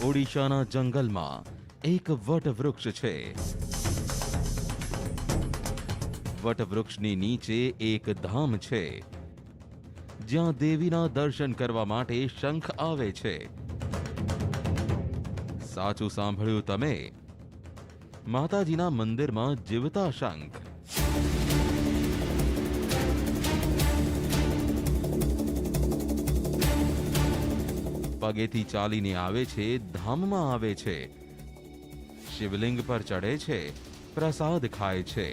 ઓડિશાના જંગલમાં એક વટવૃક્ષ છે. વટવૃક્ષની નીચે એક ધામ છે, જ્યાં દેવીના દર્શન કરવા માટે શંખ આવે છે. સાચું સાંભળ્યું તમે, માતાજીના મંદિરમાં જીવતા શંખ. પગેથી ચાલીને આવે છે, ધામમાં આવે છે, શિવલિંગ પર ચડે છે, પ્રસાદ ખાય છે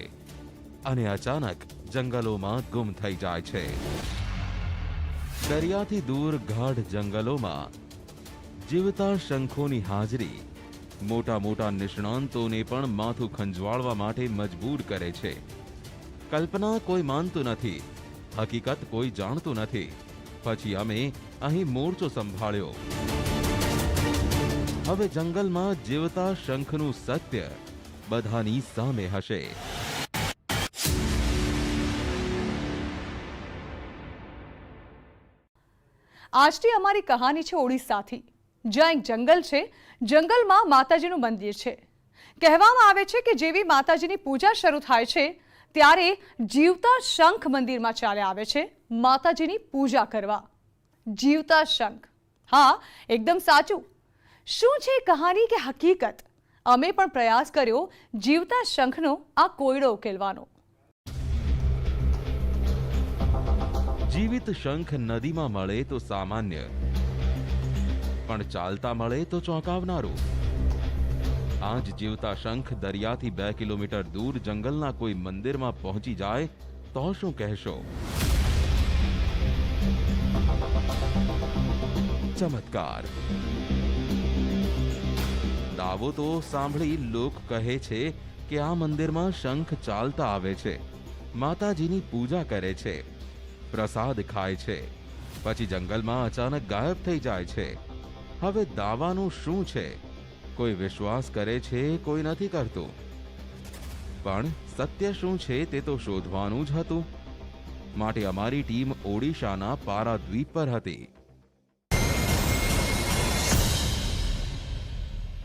અને અચાનક જંગલોમાં ગુમ થઈ જાય છે. દરિયાથી દૂર ગાઢ જંગલોમાં જીવતા શંખોની હાજરી મોટા મોટા નિષ્ણાંતોને પણ માથું ખંજવાળવા માટે મજબૂર કરે છે. કલ્પના કોઈ માનતું નથી, હકીકત કોઈ જાણતું નથી. પછી અમે અહીં મોરચો સંભાળ્યો. હવે જંગલમાં જીવતા શંખનું સત્ય બધાની સામે હશે. આજની અમારી કહાની છે ઓડિશાથી, જ્યાં એક જંગલ છે. જંગલમાં માતાજીનું મંદિર છે. કહેવામાં આવે છે કે જેવી માતાજીની પૂજા શરૂ થાય છે ત્યારે જીવતા શંખ મંદિરમાં ચાલે આવે છે માતાજીની પૂજા કરવા. જીવતા શંખ, હા, એકદમ સાચું. શું છે કહાની કે હકીકત? અમે પણ પ્રયાસ કર્યો જીવતા શંખનો આ કોયડો ઉકેલવાનો. જીવિત શંખ નદીમાં મળે તો સામાન્ય, પણ ચાલતા મળે તો ચોંકાવનારું. આ જ જીવતા શંખ દરિયાથી 2 કિલોમીટર દૂર જંગલના કોઈ મંદિરમાં પહોંચી જાય તો શું કહેશો? ચમત્કાર. દાવો તો સાંભળી લોક કહે છે કે આ મંદિરમાં શંખ ચાલતા આવે છે, માતાજીની પૂજા કરે છે, પ્રસાદ ખાય છે, પછી જંગલમાં અચાનક ગાયબ થઈ જાય છે. હવે દાવાનું શું છે? કોઈ વિશ્વાસ કરે છે, કોઈ નથી કરતું. પણ સત્ય શું છે તે તો શોધવાનું જ હતું. માટે અમારી ટીમ ઓડિશાના પારાદ્વીપ પર હતી.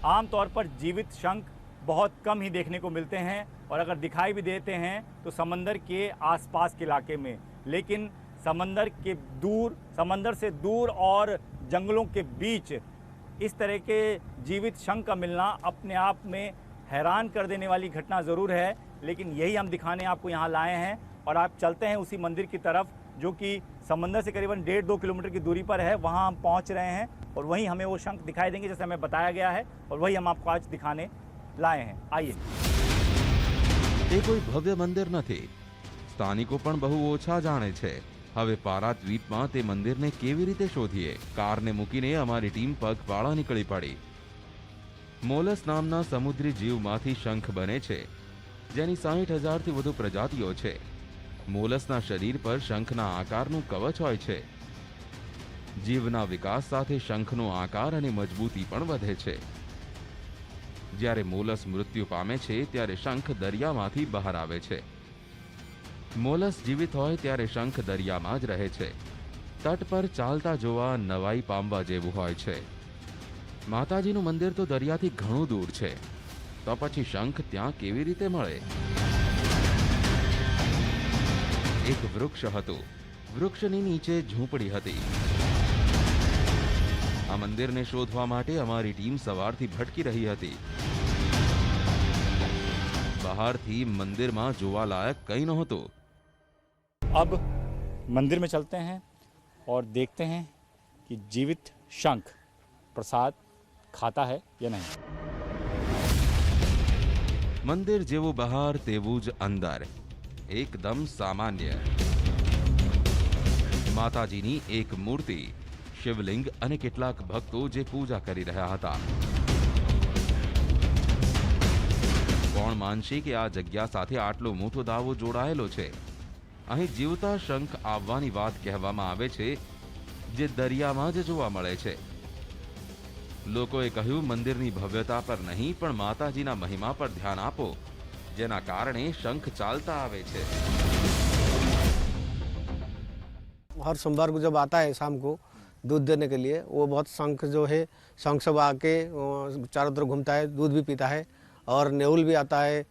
आमतौर पर जीवित शंख बहुत कम ही देखने को मिलते हैं और अगर दिखाई भी देते हैं तो समंदर के आसपास के इलाके में. लेकिन समंदर से दूर और जंगलों के बीच इस तरह के जीवित शंख का मिलना अपने आप में हैरान कर देने वाली घटना ज़रूर है. लेकिन यही हम दिखाने आपको यहाँ लाए हैं और आप चलते हैं उसी मंदिर की तरफ जो कि समंदर से करीबन 1.5-2 किलोमीटर की दूरी पर है. वहाँ हम पहुँच रहे हैं और वहीं हमें वो शंख दिखाई देंगे जैसे हमें बताया गया है और वही हम आपको आज दिखाने लाए हैं. आइए. એ કોઈ ભવ્ય મંદિર નથી, સ્થાનિકો પણ બહુ ઓછા જાણે છે. હવે પારાદ્વીપમાં તે મંદિરને કેવી રીતે શોધીએ? કારને મૂકીને અમારી ટીમ પગપાળા નીકળી પડી. મોલસ નામના સમુદ્રી જીવમાંથી શંખ બને છે, જેની 60,000થી વધુ પ્રજાતિઓ છે. મોલસના શરીર પર શંખના આકારનું કવચ હોય છે. જીવના વિકાસ સાથે શંખનો આકાર અને મજબૂતી પણ વધે છે. જ્યારે મોલસ મૃત્યુ પામે છે ત્યારે શંખ દરિયામાંથી બહાર આવે છે. મોલસ જીવિત હોય ત્યારે શંખ દરિયામાં જ રહે છે. તટ પર ચાલતા જોવા નવાઈ પામવા જેવું હોય છે. માતાજીનું મંદિર તો દરિયાથી ઘણું દૂર છે, તો પછી શંખ ત્યાં કેવી રીતે મળે? એક વૃક્ષ હતું. વૃક્ષની નીચે ઝૂંપડી હતી. આ મંદિરને શોધવા માટે અમારી ટીમ સવારથી ભટકી રહી હતી. બહારથી મંદિરમાં જોવાલાયક કંઈ નહોતું. अब मंदिर में चलते हैं और देखते हैं कि जीवित शंख प्रसाद खाता है या नहीं. મંદિર જેવું બહાર તેવું જ અંદર, એકદમ સામાન્ય. માતાજીની એક મૂર્તિ, શિવલિંગ અને કેટલાક ભક્તો જે પૂજા કરી રહ્યા હતા. કોણ માનશે કે આ જગ્યા સાથે આટલો મોટો દાવો જોડાયેલો છે? અહીં જીવતા શંખ આવવાની વાત કહેવામાં આવે છે, જે દરિયામાં જ જોવા મળે છે. લોકોએ કહ્યું મંદિરની ભવ્યતા પર નહીં પણ માતાજીના મહિમા પર ધ્યાન આપો, જેના કારણે શંખ ચાલતા આવે છે. हर सोमवार को जब आता है शाम को दूध देने के लिए। वो बहुत शंख जो है, शंख सब आके चारों तरफ घूमता है, दूध भी पीता है। और नेउल भी आता है,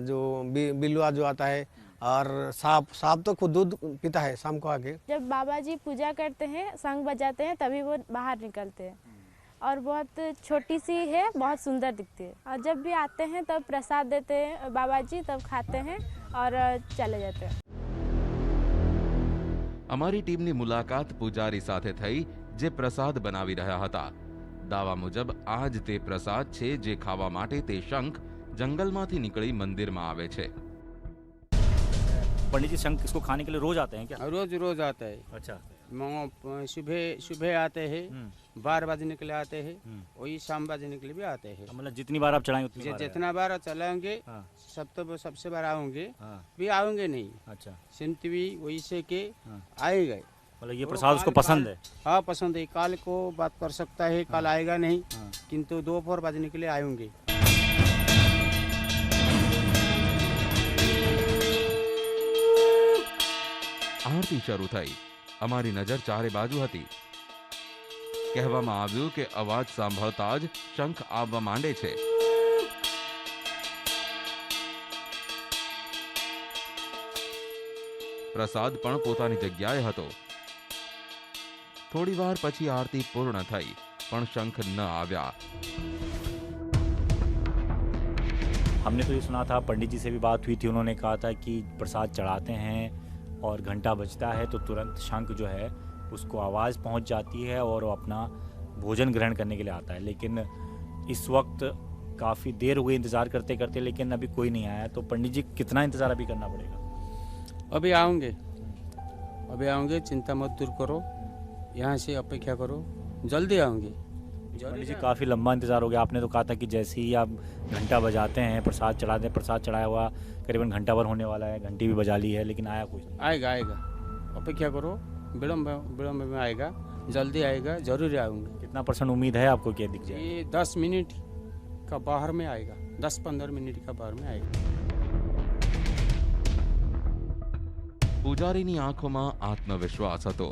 जो बिलुआ जो आता है, और सांप तो खुद दूध पीता है शाम को आके। जब बाबा जी पूजा करते हैं, शंख बजाते हैं, तभी वो बाहर निकलते हैं। और बहुत छोटी सी है, बहुत सुंदर दिखती है। और जब भी आते हैं तब प्रसाद देते हैं बाबा जी, तब खाते हैं और चले जाते हैं। અમારી ટીમની મુલાકાત પૂજારી સાથે થઈ, જે પ્રસાદ બનાવી રહ્યા હતા. દાવા મુજબ આ જ તે પ્રસાદ છે જે ખાવા માટે તે શંખ જંગલમાંથી નીકળી મંદિરમાં આવે છે. पंडित जी शंख इसको खाने के लिए रोज आते हैं क्या? रोज रोज आता है। अच्छा। सुबह सुबह आते हैं, 12 बजे निकले आते हैं, वही शाम बजे निकले भी आते हैं। मतलब जितनी बार आप चढ़ाएं उतनी बार जितना बार चलाएंगे, हाँ। सबसे बार आऊंगे, हाँ। भी आऊंगे नहीं। अच्छा। सिमत भी वही से के हाँ। आएगा। मतलब ये प्रसाद उसको पसंद है? हाँ पसंद है। काल को बात कर सकता है, कल आएगा नहीं, हाँ। किंतु दोपहर बजने के लिए आएंगे। આરતી શરૂ થઈ. અમારી નજર ચારે બાજુ હતી. કહેવામાં આવ્યું કે અવાજ સાંભળતા જ શંખ આવવા માંડે છે. પ્રસાદ પણ પોતાની જગ્યાએ હતો. થોડીવાર પછી આરતી પૂર્ણ થઈ, પણ શંખ ન આવ્યા. हमने तो ये सुना था, पंडित जी से भी बात हुई थी, उन्होंने कहा था कि प्रसाद चढ़ाते हैं और घंटा बजता है तो तुरंत शंख जो है उसको आवाज़ पहुंच जाती है और वो अपना भोजन ग्रहण करने के लिए आता है। लेकिन इस वक्त काफ़ी देर हो गई इंतज़ार करते करते, लेकिन अभी कोई नहीं आया। तो पंडित जी कितना इंतज़ार अभी करना पड़ेगा? अभी आऊंगे, चिंता मत दूर करो, यहाँ से अपेक्षा करो, जल्दी आऊंगे। पंडित जी काफ़ी लंबा इंतज़ार हो गया। आपने तो कहा था कि जैसे ही आप घंटा बजाते हैं, प्रसाद चढ़ाते हैं, प्रसाद चढ़ाया हुआ करीबन घंटा भर होने वाला है, घंटी भी बजा ली है, लेकिन आया कोई? आएगा, अपेक्षा करो, विलम्ब में आएगा, जल्दी आएगा, जरूर आऊंगे। कितना % उम्मीद है आपको कि दिख जाए? ये 10 मिनट का बाहर में आएगा, 10-15 मिनट का बाहर में आएगा। પૂજારીની આંખોમાં આત્મવિશ્વાસ હતો.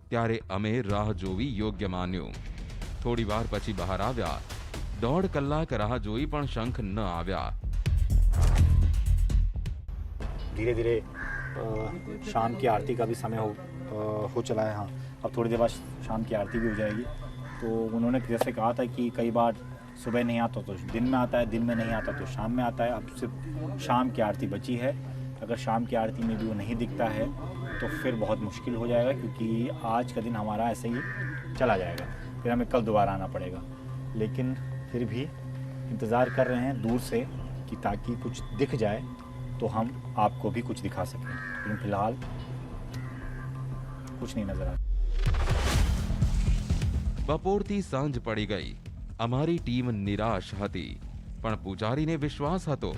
ત્યારે અમે રાહ જોવી યોગ્ય માન્યું. થોડી વાર પછી બહાર આવ્યા. 1.5 કલાક રાહ જોઈ પણ શંખ ન આવ્યા. धीरे धीरे शाम की आरती का भी समय हो चला है। हाँ, अब थोड़ी देर बाद शाम की आरती भी हो जाएगी। तो उन्होंने जैसे कहा था कि कई बार सुबह नहीं आता तो दिन में आता है, दिन में नहीं आता तो शाम में आता है। अब सिर्फ शाम की आरती बची है। अगर शाम की आरती में भी वो नहीं दिखता है तो फिर बहुत मुश्किल हो जाएगा, क्योंकि आज का दिन हमारा ऐसे ही चला जाएगा। फिर हमें कल दोबारा आना पड़ेगा। लेकिन फिर भी इंतज़ार कर रहे हैं दूर से कि ताकि कुछ दिख जाए तो हम आपको भी कुछ दिखा सकें। लेकिन फिलहाल कुछ नहीं नजर आ रहा। બપોરથી સાંજ પડી ગઈ. અમારી ટીમ નિરાશ હતી, પણ પૂજારીને વિશ્વાસ હતો.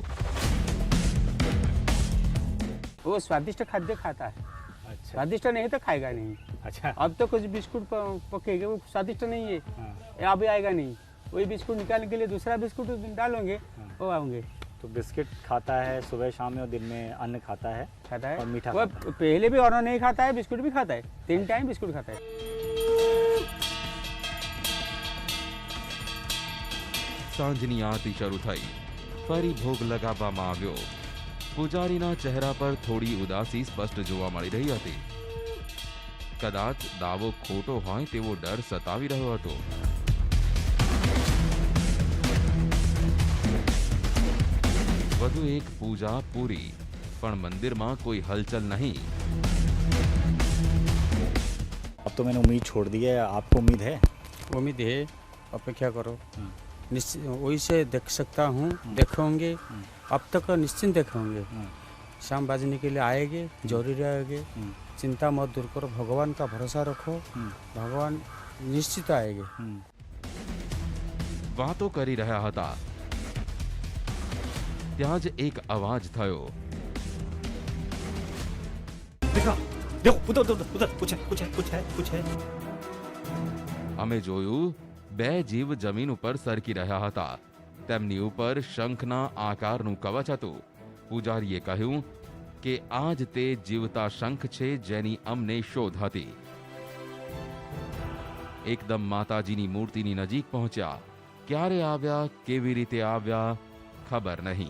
वो स्वादिष्ट खाद्य खाता है। अच्छा। स्वादिष्ट नहीं तो खाएगा नहीं। अच्छा। अब तो कुछ बिस्कुट पकेगा, वो स्वादिष्ट नहीं है, ये अभी आएगा नहीं। वही बिस्कुट निकालने के लिए दूसरा बिस्कुट डालोगे, वो आऊंगे। तो बिस्किट खाता है सुबह शाम में और दिन में अन्न खाता है और मीठा वो खाता है। पहले भी और नहीं खाता है, बिस्कुट भी खाता है, 3 टाइम बिस्कुट खाता है। સાંજની આરતી શરૂ થઈ. ફરી ભોગ લગાવવામાં આવ્યો. પૂજારીના ચહેરા પર થોડી ઉદાસી સ્પષ્ટ જોવા મળી રહી હતી. કદાચ દાવો ખોટો હોય તેવો ડર સતાવી રહ્યો હતો. વધુ એક પૂજા પૂરી, પણ મંદિરમાં કોઈ હલચલ નહીં. अब तो मैंने उम्मीद छोड़ दी है, आपको उम्मीद है? उम्मीद है, अपेक्षा करो, निश्चित वही से देख सकता हूँ, देखोगे। अब तक निश्चिंत देखोगे, शाम बाजने के लिए आएंगे, जरूर आएंगे। चिंता मत दूर करो, भगवान का भरोसा रखो, भगवान निश्चित आएंगे। વાતો કરી રહ્યા હતા. ત્યાં જ એક અવાજ થયો. देखो उधर उधर उधर कुछ है। અમે જોયું, 2 જીવ જમીન ઉપર સરકી રહ્યા હતા. તેમની ઉપર શંખના આકારનું કવચ હતું. પૂજારીએ કહ્યું કે આ જ તે જીવતા શંખ છે જેની અમને શોધ હતી. એકદમ માતાજીની મૂર્તિની નજીક પહોંચ્યા. ક્યારે આવ્યા, કેવી રીતે આવ્યા, ખબર નહીં.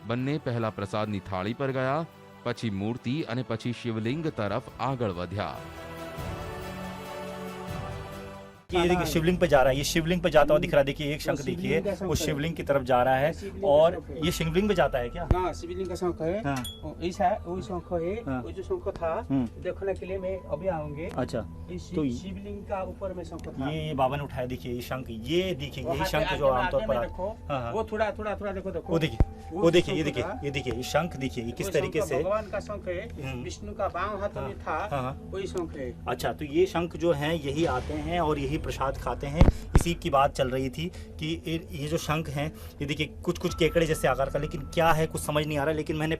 બંને પહેલા પ્રસાદની થાળી પર ગયા, પછી મૂર્તિ અને પછી શિવલિંગ તરફ આગળ વધ્યા. ये देखिए शिवलिंग पे जा रहा है, ये शिवलिंग पे जाता हुआ दिख रहा है. देखिए एक शंख देखिए वो शिवलिंग की तरफ जा रहा है. और ये शिवलिंग पे जाता है क्या? हाँ, शिवलिंग का शंख है. हाँ. ऐसा वही शंख है. हाँ. वो जो शंख था देखने के लिए मैं अभी आऊंगे. अच्छा, इस तो शिवलिंग का ऊपर में शंख था. ये बाबा ने उठाया. देखिए ये शंख, ये देखिए यही वहाँ से शंख आगे जो में आमतौर आगे पर में देखो, हाँ, हाँ. वो थोड़ा थोड़ा थोड़ा देखो देखो. वो देखिए, वो देखिए, ये शंख देखिए, था. ये देखिए, ये शंख देखिए, ये किस वो तरीके शंख से. भगवान का शंख है. हम्म. विष्णु का बाम हाथ में था. हाँ, हाँ. वही शंख है. अच्छा, तो ये शंख जो हैं यही आते हैं और यही प्रसाद खाते हैं. इसी की बात चल रही थी कि ये जो शंख हैं, ये देखिए कुछ कुछ केकड़े जैसे आकार का, लेकिन क्या है कुछ समझ नहीं आ रहा. लेकिन मैंने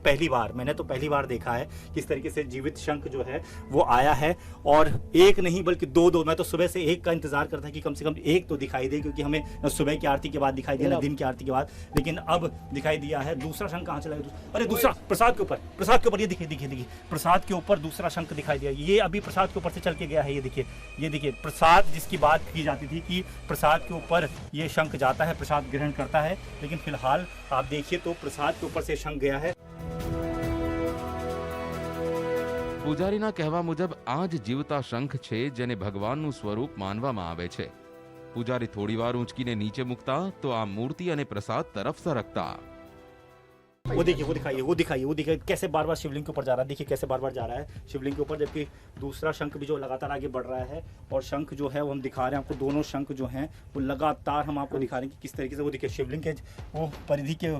तो पहली बार देखा है किस तरीके से जीवित शंख जो है वो आया है. और एक नहीं बल्कि दो. मैं तो सुबह से एक का इंतजार करता कि कम से कम एक तो दिखाई दे, क्योंकि हमें न सुबह की आरती के बाद दिखाई दिया न दिन की आरती के बाद. लेकिन अब दिखाई दिया है. दूसरा शंख कहाँ चला गया? अरे दूसरा प्रसाद के ऊपर ये देखिए प्रसाद के ऊपर दूसरा शंख दिखाई दिया. ये अभी प्रसाद के ऊपर से चल के गया है. ये देखिए प्रसाद जिसकी बात की जाती थी कि प्रसाद के ऊपर ये शंख जाता है, प्रसाद ग्रहण करता है. लेकिन फिलहाल आप देखिए तो प्रसाद के ऊपर से शंख गया है. પૂજારીના કહેવા મુજબ આ જ જીવતા શંખ છે જેને ભગવાનનું સ્વરૂપ માનવામાં આવે છે. પૂજારી થોડીવાર ઊંચકીને નીચે મૂકતા તો આ મૂર્તિ અને પ્રસાદ તરફ સરકતા. वो दिखाइए कैसे बार बार शिवलिंग के ऊपर जा रहा है. देखिए कैसे बार बार जा रहा है शिवलिंग के ऊपर, जबकि दूसरा शंख भी जो लगातार आगे बढ़ रहा है. और शंख जो है वो हम दिखा रहे हैं आपको. दोनों शंख जो हैं वो लगातार हम आपको दिखा रहे हैं कि किस तरीके से वो देखिए शिवलिंग के वो परिधि के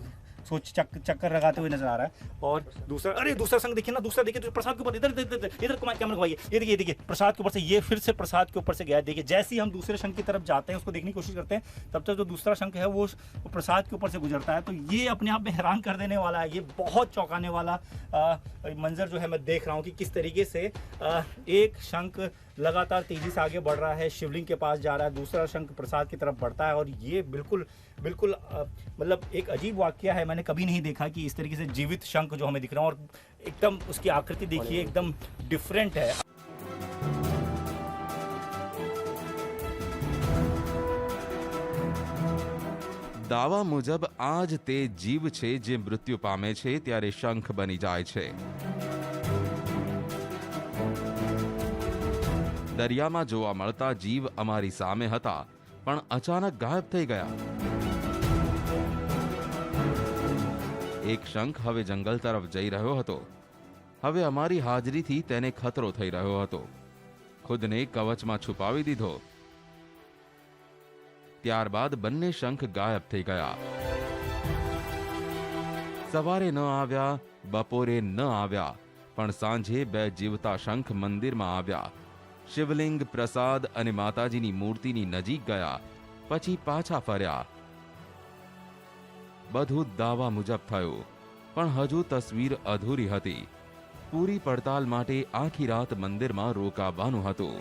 सोच चक्कर लगाते हुए नजर आ रहा है. और दूसरा शंख देखिए ना, दूसरा देखिए तो प्रसाद के ऊपर इधर कैमरा घुमाइए. ये देखिए प्रसाद के ऊपर से, ये फिर से प्रसाद के ऊपर से गया. देखिए जैसे ही हम दूसरे शंख की तरफ जाते हैं, उसको देखने की कोशिश करते हैं, तब तक जो दूसरा शंख है वो प्रसाद के ऊपर से गुजरता है. तो ये अपने आप में हैरान कर देने वाला है. ये बहुत चौंकाने वाला मंजर जो है मैं देख रहा हूँ कि किस तरीके से एक शंख लगातार तेजी से आगे बढ़ रहा है, शिवलिंग के पास जा रहा है, दूसरा शंख प्रसाद की तरफ बढ़ता है. और ये बिल्कुल मतलब एक अजीब वाकया है. मैंने कभी नहीं देखा कि इस तरीके से जीवित शंख जो हमें दिख रहा है. और एकदम उसकी आकृति देखिए, एकदम डिफरेंट है. દાવા મુજબ આ જ તે જીવ છે જે મૃત્યુ પામે છે ત્યારે શંખ બની જાય છે. દરિયામાં જોવા મળતા જીવ અમારી સામે હતા, પણ અચાનક ગાયબ થઈ ગયા. એક શંખ હવે જંગલ તરફ જઈ રહ્યો હતો. હવે અમારી હાજરીથી તેને ખતરો થઈ રહ્યો હતો. ખુદને કવચમાં છુપાવી દીધો. ત્યારબાદ બંને શંખ ગાયબ થઈ ગયા. સવારે ન આવ્યા, બપોરે ન આવ્યા, પણ સાંજે બે જીવતા શંખ મંદિરમાં આવ્યા. શિવલિંગ, પ્રસાદ અને માતાજીની મૂર્તિની નજીક ગયા, પછી પાછા ફર્યા. બધું દાવા મુજબ થયું, પણ હજુ તસવીર અધૂરી હતી. પૂરી પડતાલ માટે આખી રાત મંદિરમાં રોકાવાનું હતું.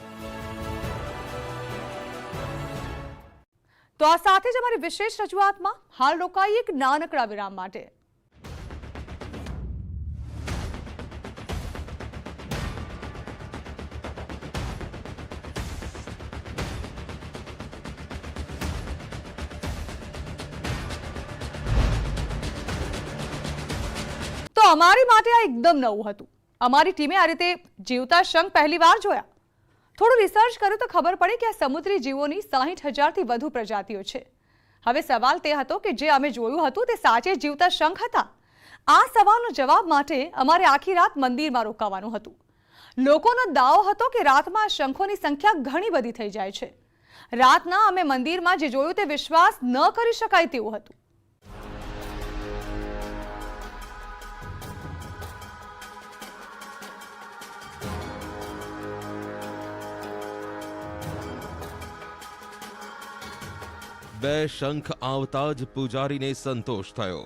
તો આ સાથે જ અમારી વિશેષ રજૂઆતમાં હાલ રોકાઈ એક નાનકડા વિરામ માટે. તો અમારી માટે આ એકદમ નવું હતું. અમારી ટીમે આ રીતે જીવતા શંખ પહેલીવાર જોયા. થોડું રિસર્ચ કર્યું તો ખબર પડે કે આ સમુદ્રી જીવોની 60,000થી વધુ પ્રજાતિઓ છે. હવે સવાલ તે હતો કે જે અમે જોયું હતું તે સાચે જીવતા શંખ હતા? આ સવાલનો જવાબ માટે અમારે આખી રાત મંદિરમાં રોકાવાનું હતું. લોકોનો દાવો હતો કે રાતમાં આ શંખોની સંખ્યા ઘણી બધી થઈ જાય છે. રાતના અમે મંદિરમાં જે જોયું તે વિશ્વાસ ન કરી શકાય તેવું હતું. બે શંખ આવતા જ પૂજારીને સંતોષ થયો.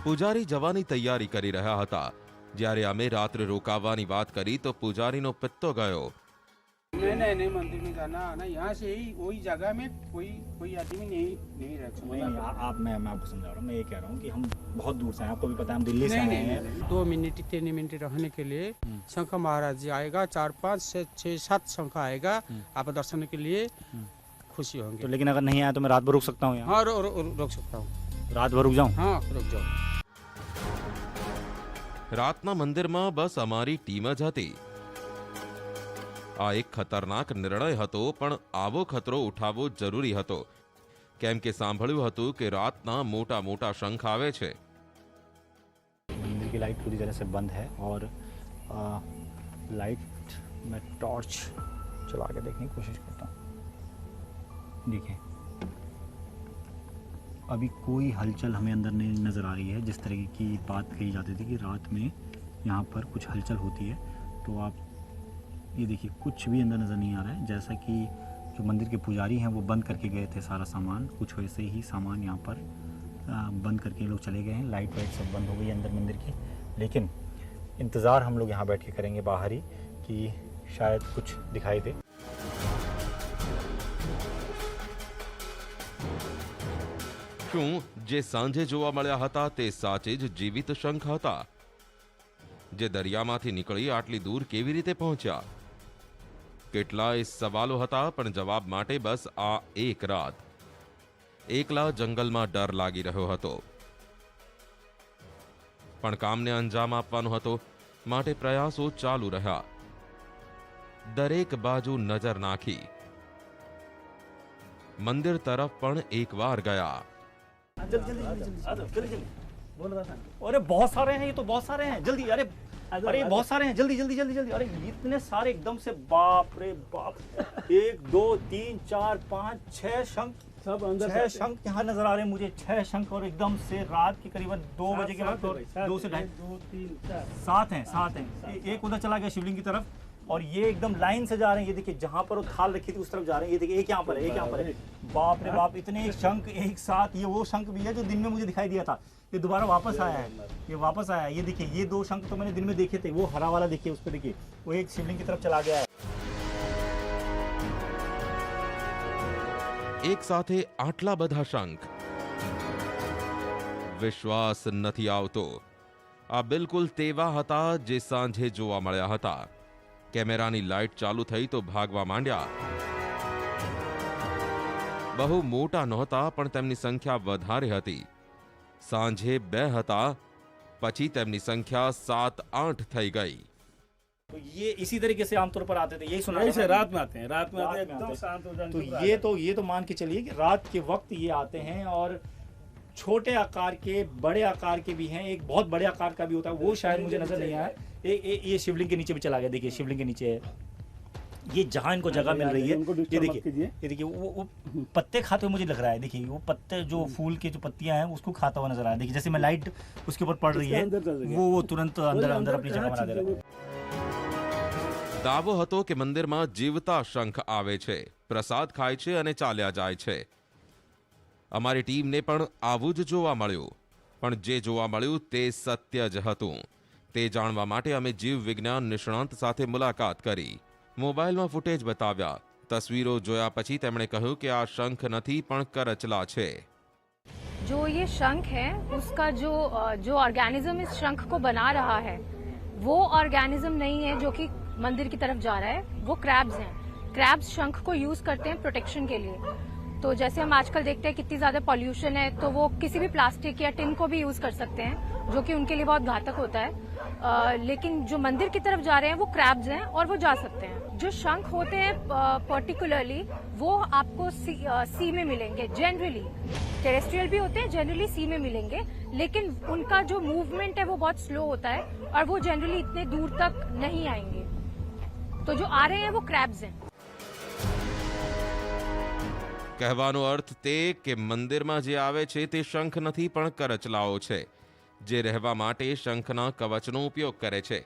પૂજારી જવાની તૈયારી કરી રહ્યા હતા. જ્યારે અમે રાત્રે રોકાવાની વાત કરી તો પૂજારીનો પિત્તો ગયો. नहीं नहीं नहीं, मंदिर में जाना आना यहाँ से ही वही जगह में कोई आदमी नहीं रह सकता। मैं आपको समझा रहा हूँ, मैं ये कह रहा हूँ कि हम बहुत दूर से हैं, आपको भी पता है हम दिल्ली से आए हैं। 2 मिनट 3 मिनट रहने के लिए शंख महाराज जी आएगा, 4 5 6 7 शंख आएगा, आप दर्शन के लिए खुशी होंगे। तो लेकिन अगर नहीं आया तो मैं रात भर रुक सकता हूँ यहाँ? हाँ रोक सकता हूँ। रात भर रुक जाऊँ? हाँ रुक जाओ। રાતના મંદિરમાં બસ અમારી ટીમ જ હતી. આ એક ખતરનાક નિર્ણય હતો, પણ આવો ખતરો ઉઠાવવો જરૂરી હતો, કેમ કે સાંભળ્યું હતું કે રાતના મોટા મોટા શંખ આવે છે. मंदिर की लाइट पूरी तरह से बंद है और लाइट में टॉर्च चला के देखने की कोशिश करता हूँ। देखिए अभी कोई हलचल हमें अंदर नहीं नज़र आ रही है। जिस तरह की बात कही जाती थी कि रात में यहाँ पर कुछ हलचल होती है, तो आप ये देखिए कुछ भी अंदर नज़र नहीं आ रहा है। जैसा कि जो मंदिर के पुजारी हैं वो बंद करके गए थे सारा सामान, कुछ वैसे ही सामान यहाँ पर बंद करके लोग चले गए हैं। लाइट वाइट सब बंद हो गई अंदर मंदिर की, लेकिन इंतज़ार हम लोग यहाँ बैठ के करेंगे बाहर ही कि शायद कुछ दिखाई दे। શું જે સાંજે જોવા મળ્યા હતા તે સાચે જ જીવિત શંખ હતા, જે દરિયામાંથી નીકળી આટલી દૂર કેવી રીતે પહોંચ્યા? કેટલાય સવાલો હતા, પણ જવાબ માટે બસ આ એક રાત એકલા જંગલમાં ડર લાગી રહ્યો હતો. પણ કામને અંજામ આપવાનો હતો, માટે પ્રયાસો ચાલુ રહ્યા. દરેક બાજુ નજર નાખી, મંદિર તરફ પણ એકવાર ગયા. जल्दी बोल रहा था। अरे बहुत सारे हैं, ये तो बहुत सारे हैं, जल्दी। अरे बहुत सारे हैं, जल्दी जल्दी जल्दी जल्दी। अरे इतने सारे एकदम से, बाप रे बाप। 1 2 3 4 5 6 शंख, सब अंदर 6 शंख यहाँ नजर आ रहे हैं मुझे, 6 शंख। और एकदम से रात के करीबन 2 बजे के वक्त, 2 से 2 3 4 7 हैं। एक उधर चला गया शिवलिंग की तरफ, और ये एकदम लाइन से जा रहे हैं। ये देखिए जहाँ पर वो थाल रखी थी उस तरफ जा रहे हैं। ये देखिए एक यहाँ पर है, एक यहाँ पर है। बाप रे बाप, इतने शंख एक साथ। ये वो शंख भी है जो दिन में मुझे दिखाई दिया था, ये दोबारा वापस आया है, ये वापस आया है। ये देखिए ये 2 शंख तो मैंने दिन में देखे थे, वो हरा वाला देखिए, उस पर देखिए वो एक शिवलिंग की तरफ चला गया है। એક સાથે આટલા બધા શંખ, વિશ્વાસ નથી આવતો. આ બિલકુલ તેવા હતા જે સાંજે જોવા મળ્યા હતા. કેમેરાની લાઇટ ચાલુ થઈ તો ભાગવા માંડ્યા. બહુ મોટા નહોતા, પણ તેમની સંખ્યા વધારે હતી. સાંજે 2 હતા, પછી તેમની સંખ્યા 7-8 થઈ ગઈ. तो ये इसी तरीके से आमतौर पर आते थे, यही सुना ऐसे रात में आते हैं, रात में आते हैं, एकदम शांत हो जाने तो ये तो मान के चलिए कि रात के वक्त ये आते हैं। और छोटे आकार के, बड़े आकार के भी हैं, एक बहुत बड़े आकार का भी होता है, वो शायद मुझे नजर नहीं आया। ये शिवलिंग के नीचे भी चला गया, देखिए शिवलिंग के नीचे है। ये जहाँ इनको जगह मिल रही है, ये देखिए वो पत्ते खाते हुए मुझे लग रहा है। देखिए वो पत्ते, जो फूल के जो पत्तियां हैं उसको खाता हुआ नजर आ रहा है। देखिए जैसे मैं लाइट उसके ऊपर पड़ रही है, वो तुरंत अंदर अंदर अपनी जगह बना दे रहा है। દાવો હતો કે મંદિરમાં જીવતા શંખ આવે છે, પ્રસાદ ખાય છે અને ચાલ્યા જાય છે. અમારી ટીમને પણ આવું જ જોવા મળ્યું, પણ જે જોવા મળ્યું તે સત્ય જ હતું. તે જાણવા માટે અમે જીવ વિજ્ઞાન નિષ્ણાંત સાથે મુલાકાત કરી. મોબાઈલમાં ફૂટેજ બતાવ્યા. તસવીરો જોયા પછી તેમણે કહ્યું કે આ શંખ નથી પણ કરચલા છે. जो ये शंख है उसका जो ऑर्गेनिज्म इस शंख को बना रहा है वो ऑर्गेनिज्म नहीं है जो कि मंदिर की तरफ जा रहा है, वो क्रैब्स हैं। क्रैब्स शंख को यूज करते हैं प्रोटेक्शन के लिए। तो जैसे हम आजकल देखते हैं कितनी ज्यादा पॉल्यूशन है, तो वो किसी भी प्लास्टिक या टिन को भी यूज कर सकते हैं, जो कि उनके लिए बहुत घातक होता है। लेकिन जो मंदिर की तरफ जा रहे हैं वो क्रैब्स हैं और वो जा सकते हैं। जो शंख होते हैं पर्टिकुलरली वो आपको सी में मिलेंगे, जनरली टेरेस्ट्रियल भी होते हैं, जनरली सी में मिलेंगे, लेकिन उनका जो मूवमेंट है वो बहुत स्लो होता है और वो जनरली इतने दूर तक नहीं आएंगे। तो जो आ रहे हैं वो क्रैब्स हैं। કહેવાનો અર્થ તે કે મંદિરમાં જે આવે છે તે શંખ નથી પણ કરચલાઓ છે, જે રહેવા માટે શંખના કવચનો ઉપયોગ કરે છે.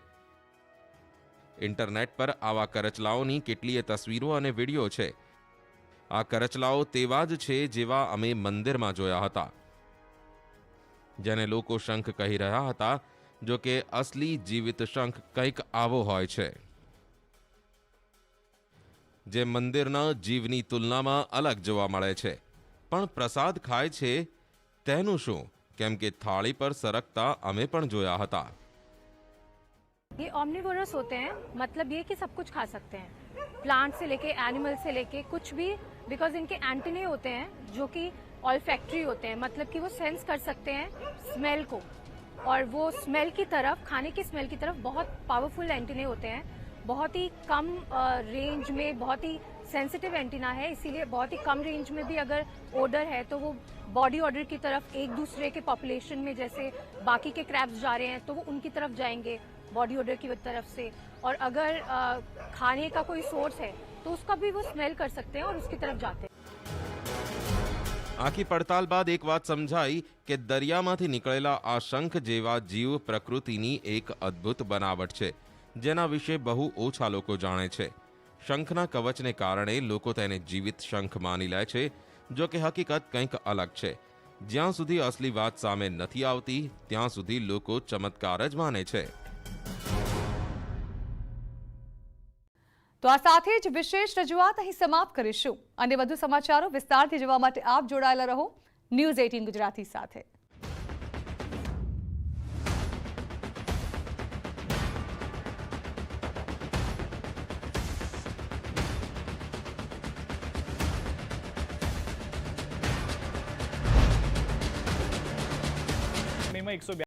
ઇન્ટરનેટ પર આવા કરચલાઓની કેટલીય તસવીરો અને વિડીયો છે. આ કરચલાઓ તેવા જ છે જેવા અમે મંદિરમાં જોયા હતા, જેને લોકો શંખ કહી રહ્યા હતા. જો કે અસલી જીવિત શંખ કંઈક આવો હોય છે. જે મંદિરના જીવની તુલનામાં અલગ જોવા મળે છે. પણ પ્રસાદ ખાય છે તેનું શું? કેમ કે થાળી પર સરકતા અમે પણ જોયા હતા. ये ऑमनिवोरस होते हैं, मतलब ये कि सब कुछ खा सकते हैं, प्लांट से लेके एनिमल से लेके कुछ भी, बिकॉज इनके एंटीने होते हैं जो कि ऑल्फैक्टरी होते हैं, मतलब कि वो सेंस कर सकते हैं स्मेल को, और वो स्मेल की तरफ, खाने की स्मेल की तरफ बहुत पावरफुल एंटीने होते हैं. बहुत ही कम रेंज में बहुत ही सेंसिटिव एंटीना है, इसीलिए बहुत ही कम रेंज में भी अगर ओडर है तो वो बॉडी ऑर्डर की तरफ एक दूसरे के पॉपुलेशन में जैसे बाकी के क्रैब्स जा रहे हैं तो वो उनकी तरफ जाएंगे बॉडी ऑर्डर की तरफ से, और अगर खाने का कोई सोर्स है तो उसका भी वो स्मेल कर सकते हैं और उसकी तरफ जाते हैं. આખી પડતાલ બાદ એક વાત સમજાઈ કે દરિયામાંથી નીકળેલા આ શંખ જેવા જીવ પ્રકૃતિની એક અદ્ભુત બનાવટ છે, જેના વિશે બહુ ઓછા લોકો જાણે છે. શંખના કવચને કારણે લોકો તેને જીવિત શંખ માની લે છે, જો કે હકીકત કંઈક અલગ છે. જ્યાં સુધી અસલી વાત સામે નથી આવતી ત્યાં સુધી લોકો ચમત્કાર જ માને છે. તો આ સાથે જ વિશેષ રજૂઆત અહીં સમાપ્ત કરીશું અને વધુ સમાચારો વિસ્તારથી જોવા માટે આપ જોડાયેલા રહો ન્યૂઝ 18 ગુજરાતી સાથે. में 142